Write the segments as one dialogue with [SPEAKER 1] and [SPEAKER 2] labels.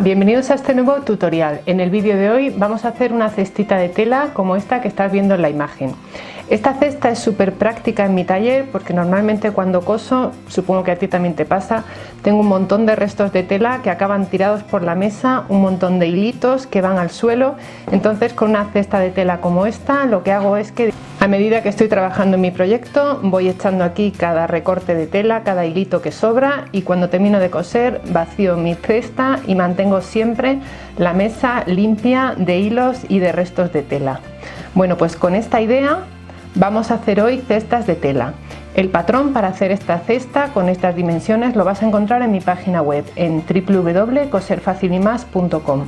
[SPEAKER 1] bienvenidos a este nuevo tutorial. En el vídeo de hoy vamos a hacer una cestita de tela como esta que estás viendo en la imagen. Esta cesta es súper práctica en mi taller porque normalmente cuando coso, supongo que a ti también te pasa, tengo un montón de restos de tela que acaban tirados por la mesa, un montón de hilitos que van al suelo. Entonces con una cesta de tela como esta lo que hago es que a medida que estoy trabajando en mi proyecto voy echando aquí cada recorte de tela, cada hilito que sobra, y cuando termino de coser vacío mi cesta y mantengo siempre la mesa limpia de hilos y de restos de tela. Bueno, pues con esta idea vamos a hacer hoy cestas de tela. El patrón para hacer esta cesta con estas dimensiones lo vas a encontrar en mi página web en www.coserfacilymas.com.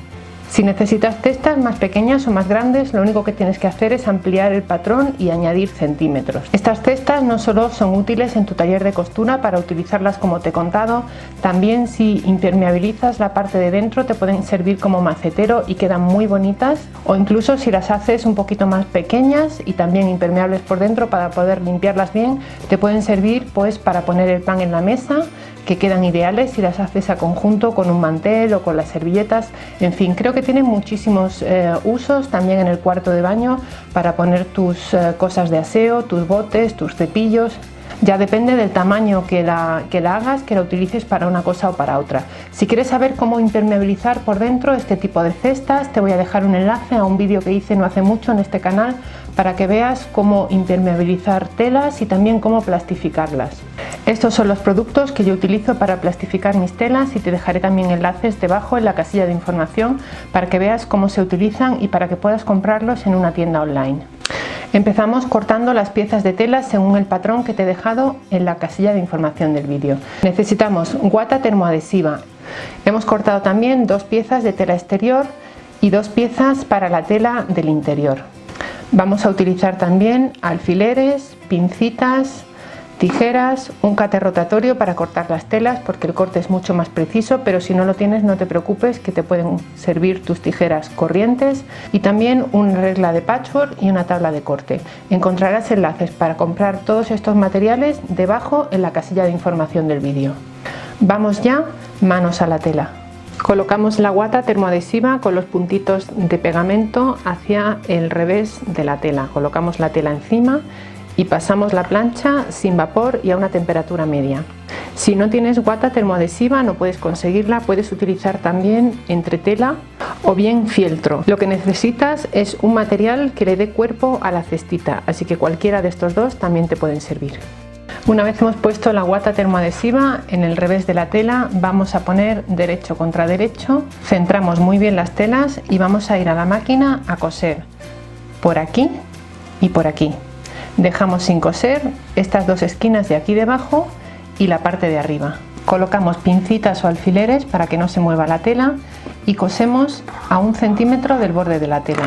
[SPEAKER 1] Si necesitas cestas más pequeñas o más grandes, lo único que tienes que hacer es ampliar el patrón y añadir centímetros. Estas cestas no solo son útiles en tu taller de costura para utilizarlas como te he contado, también si impermeabilizas la parte de dentro te pueden servir como macetero y quedan muy bonitas, o incluso si las haces un poquito más pequeñas y también impermeables por dentro para poder limpiarlas bien, te pueden servir pues para poner el pan en la mesa, que quedan ideales si las haces a conjunto con un mantel o con las servilletas. En fin, creo que tienen muchísimos usos también en el cuarto de baño para poner tus cosas de aseo, tus botes, tus cepillos. Ya depende del tamaño que la hagas, que la utilices para una cosa o para otra. Si quieres saber cómo impermeabilizar por dentro este tipo de cestas, te voy a dejar un enlace a un vídeo que hice no hace mucho en este canal para que veas cómo impermeabilizar telas y también cómo plastificarlas. Estos son los productos que yo utilizo para plastificar mis telas y te dejaré también enlaces debajo en la casilla de información para que veas cómo se utilizan y para que puedas comprarlos en una tienda online. Empezamos cortando las piezas de tela según el patrón que te he dejado en la casilla de información del vídeo. Necesitamos guata termoadhesiva. Hemos cortado también 2 piezas de tela exterior y 2 piezas para la tela del interior. Vamos a utilizar también alfileres, pincitas, tijeras, un cate rotatorio para cortar las telas porque el corte es mucho más preciso, pero si no lo tienes no te preocupes, que te pueden servir tus tijeras corrientes, y también una regla de patchwork y una tabla de corte. Encontrarás enlaces para comprar todos estos materiales debajo en la casilla de información del vídeo. Vamos ya, manos a la tela. Colocamos la guata termoadhesiva con los puntitos de pegamento hacia el revés de la tela. Colocamos la tela encima y pasamos la plancha sin vapor y a una temperatura media. Si no tienes guata termoadhesiva, no puedes conseguirla, puedes utilizar también entretela o bien fieltro. Lo que necesitas es un material que le dé cuerpo a la cestita, así que cualquiera de estos dos también te pueden servir. Una vez hemos puesto la guata termoadhesiva en el revés de la tela, vamos a poner derecho contra derecho, centramos muy bien las telas y vamos a ir a la máquina a coser por aquí y por aquí. Dejamos sin coser estas 2 esquinas de aquí debajo y la parte de arriba. Colocamos pincitas o alfileres para que no se mueva la tela y cosemos a 1 centímetro del borde de la tela.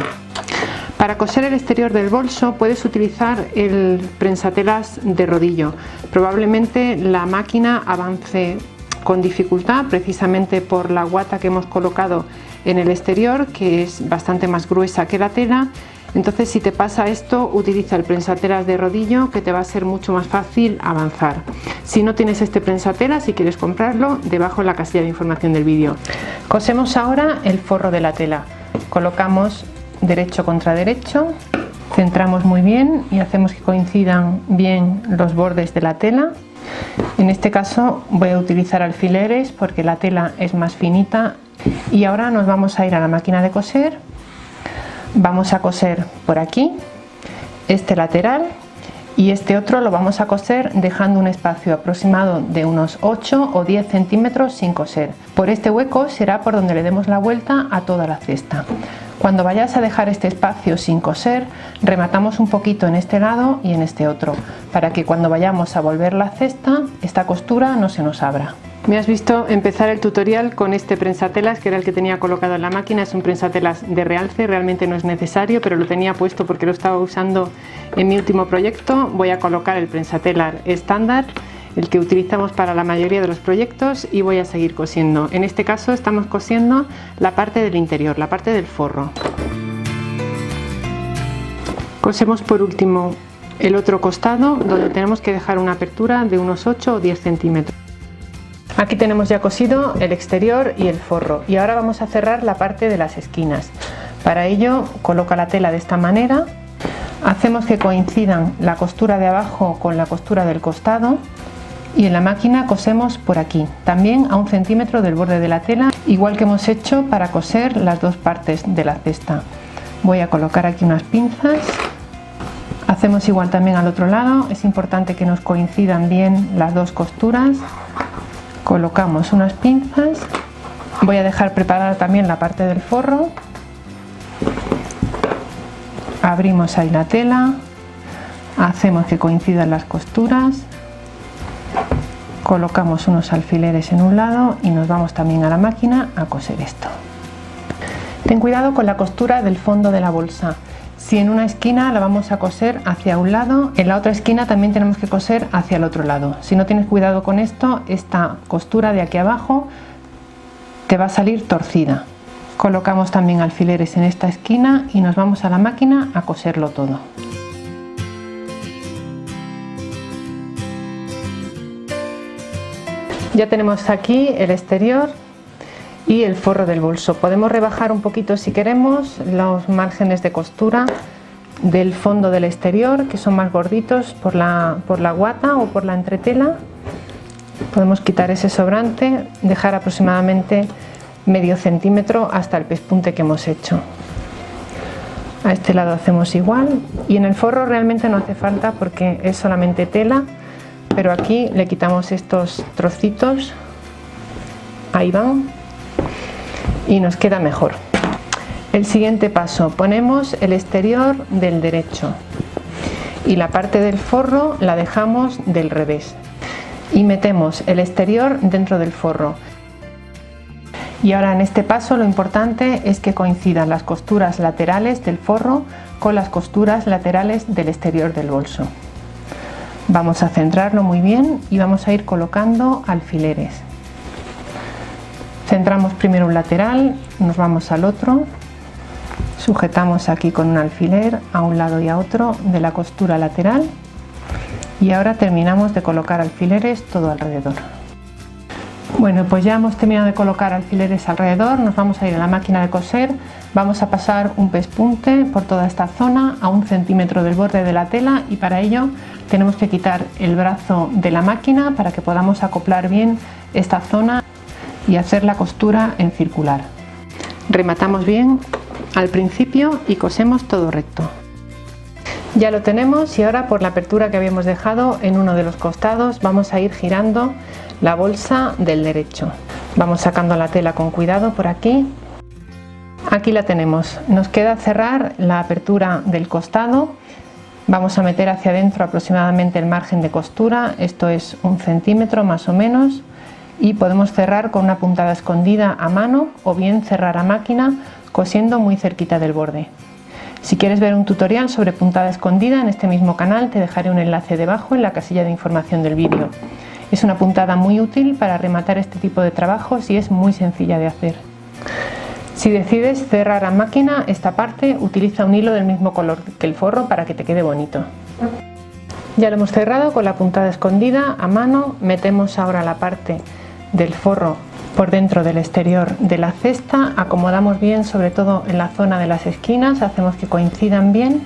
[SPEAKER 1] Para coser el exterior del bolso puedes utilizar el prensatelas de rodillo. Probablemente la máquina avance con dificultad precisamente por la guata que hemos colocado en el exterior, que es bastante más gruesa que la tela. Entonces, si te pasa esto, utiliza el prensatelas de rodillo, que te va a ser mucho más fácil avanzar. Si no tienes este prensatelas, si quieres comprarlo, debajo en la casilla de información del vídeo. Cosemos ahora el forro de la tela. Colocamos derecho contra derecho, centramos muy bien y hacemos que coincidan bien los bordes de la tela. En este caso voy a utilizar alfileres porque la tela es más finita. Y ahora nos vamos a ir a la máquina de coser. Vamos a coser por aquí este lateral y este otro lo vamos a coser dejando un espacio aproximado de unos 8 o 10 centímetros sin coser. Por este hueco será por donde le demos la vuelta a toda la cesta. Cuando vayas a dejar este espacio sin coser, rematamos un poquito en este lado y en este otro, para que cuando vayamos a volver la cesta, esta costura no se nos abra. Me has visto empezar el tutorial con este prensatelas, que era el que tenía colocado en la máquina. Es un prensatelas de realce, realmente no es necesario, pero lo tenía puesto porque lo estaba usando en mi último proyecto. Voy a colocar el prensatelas estándar, el que utilizamos para la mayoría de los proyectos, y voy a seguir cosiendo. En este caso estamos cosiendo la parte del interior, la parte del forro. Cosemos por último el otro costado, donde tenemos que dejar una apertura de unos 8 o 10 centímetros. Aquí tenemos ya cosido el exterior y el forro y ahora vamos a cerrar la parte de las esquinas. Para ello coloca la tela de esta manera, hacemos que coincidan la costura de abajo con la costura del costado y en la máquina cosemos por aquí, también a 1 centímetro del borde de la tela, igual que hemos hecho para coser las dos partes de la cesta. Voy a colocar aquí unas pinzas, hacemos igual también al otro lado, es importante que nos coincidan bien las dos costuras. Colocamos unas pinzas, voy a dejar preparada también la parte del forro, abrimos ahí la tela, hacemos que coincidan las costuras, colocamos unos alfileres en un lado y nos vamos también a la máquina a coser esto. Ten cuidado con la costura del fondo de la bolsa. Si en una esquina la vamos a coser hacia un lado, en la otra esquina también tenemos que coser hacia el otro lado. Si no tienes cuidado con esto, esta costura de aquí abajo te va a salir torcida. Colocamos también alfileres en esta esquina y nos vamos a la máquina a coserlo todo. Ya tenemos aquí el exterior y el forro del bolso. Podemos rebajar un poquito si queremos los márgenes de costura del fondo del exterior, que son más gorditos por la guata o por la entretela. Podemos quitar ese sobrante, dejar aproximadamente medio centímetro hasta el pespunte que hemos hecho. A este lado hacemos igual y en el forro realmente no hace falta porque es solamente tela, pero aquí le quitamos estos trocitos, ahí van, y nos queda mejor. El siguiente paso, ponemos el exterior del derecho y la parte del forro la dejamos del revés y metemos el exterior dentro del forro. Y ahora en este paso lo importante es que coincidan las costuras laterales del forro con las costuras laterales del exterior del bolso. Vamos a centrarlo muy bien y vamos a ir colocando alfileres. Centramos primero un lateral, nos vamos al otro, sujetamos aquí con un alfiler a un lado y a otro de la costura lateral y ahora terminamos de colocar alfileres todo alrededor. Bueno, pues ya hemos terminado de colocar alfileres alrededor, nos vamos a ir a la máquina de coser, vamos a pasar un pespunte por toda esta zona a 1 centímetro del borde de la tela y para ello tenemos que quitar el brazo de la máquina para que podamos acoplar bien esta zona y hacer la costura en circular. Rematamos bien al principio y cosemos todo recto. Ya lo tenemos y ahora por la apertura que habíamos dejado en uno de los costados vamos a ir girando la bolsa del derecho. Vamos sacando la tela con cuidado por aquí. Aquí la tenemos. Nos queda cerrar la apertura del costado. Vamos a meter hacia adentro aproximadamente el margen de costura. Esto es 1 centímetro más o menos. Y podemos cerrar con una puntada escondida a mano o bien cerrar a máquina cosiendo muy cerquita del borde. Si quieres ver un tutorial sobre puntada escondida en este mismo canal te dejaré un enlace debajo en la casilla de información del vídeo. Es una puntada muy útil para rematar este tipo de trabajos y es muy sencilla de hacer. Si decides cerrar a máquina esta parte, utiliza un hilo del mismo color que el forro para que te quede bonito. Ya lo hemos cerrado con la puntada escondida a mano, metemos ahora la parte del forro por dentro del exterior de la cesta, acomodamos bien sobre todo en la zona de las esquinas, hacemos que coincidan bien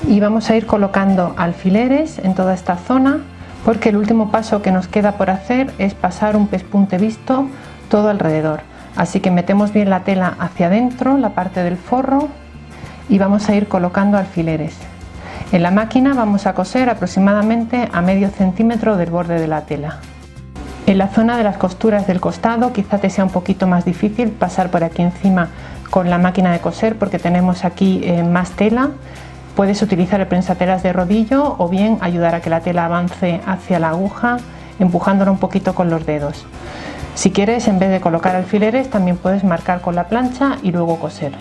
[SPEAKER 1] y vamos a ir colocando alfileres en toda esta zona porque el último paso que nos queda por hacer es pasar un pespunte visto todo alrededor. Así que metemos bien la tela hacia adentro, la parte del forro, y vamos a ir colocando alfileres. En la máquina vamos a coser aproximadamente a medio centímetro del borde de la tela. En la zona de las costuras del costado quizá te sea un poquito más difícil pasar por aquí encima con la máquina de coser porque tenemos aquí más tela. Puedes utilizar el prensatelas de rodillo o bien ayudar a que la tela avance hacia la aguja empujándola un poquito con los dedos. Si quieres, en vez de colocar alfileres, también puedes marcar con la plancha y luego coser.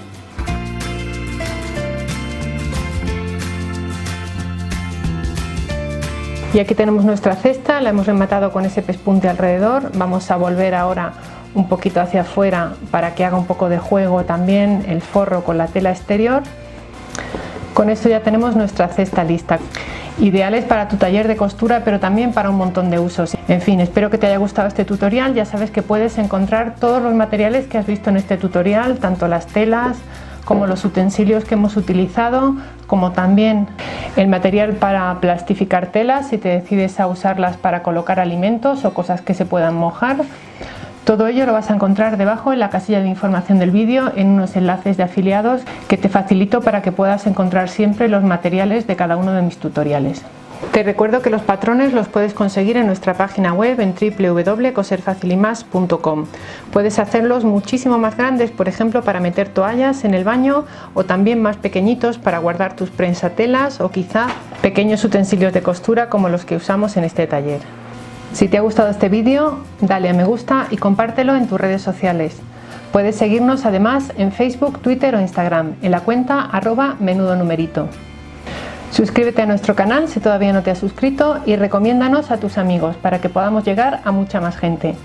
[SPEAKER 1] Y aquí tenemos nuestra cesta, la hemos rematado con ese pespunte alrededor. Vamos a volver ahora un poquito hacia afuera para que haga un poco de juego también el forro con la tela exterior. Con esto ya tenemos nuestra cesta lista. ideales para tu taller de costura, pero también para un montón de usos. En fin, espero que te haya gustado este tutorial. Ya sabes que puedes encontrar todos los materiales que has visto en este tutorial, tanto las telas como los utensilios que hemos utilizado, como también el material para plastificar telas si te decides a usarlas para colocar alimentos o cosas que se puedan mojar. Todo ello lo vas a encontrar debajo en la casilla de información del vídeo, en unos enlaces de afiliados que te facilito para que puedas encontrar siempre los materiales de cada uno de mis tutoriales. Te recuerdo que los patrones los puedes conseguir en nuestra página web en www.coserfacilymas.com. Puedes hacerlos muchísimo más grandes, por ejemplo para meter toallas en el baño, o también más pequeñitos para guardar tus prensatelas o quizá pequeños utensilios de costura como los que usamos en este taller. Si te ha gustado este vídeo, dale a me gusta y compártelo en tus redes sociales. Puedes seguirnos además en Facebook, Twitter o Instagram en la cuenta @menudonumerito. Suscríbete a nuestro canal si todavía no te has suscrito y recomiéndanos a tus amigos para que podamos llegar a mucha más gente.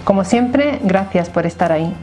[SPEAKER 1] Como siempre, gracias por estar ahí.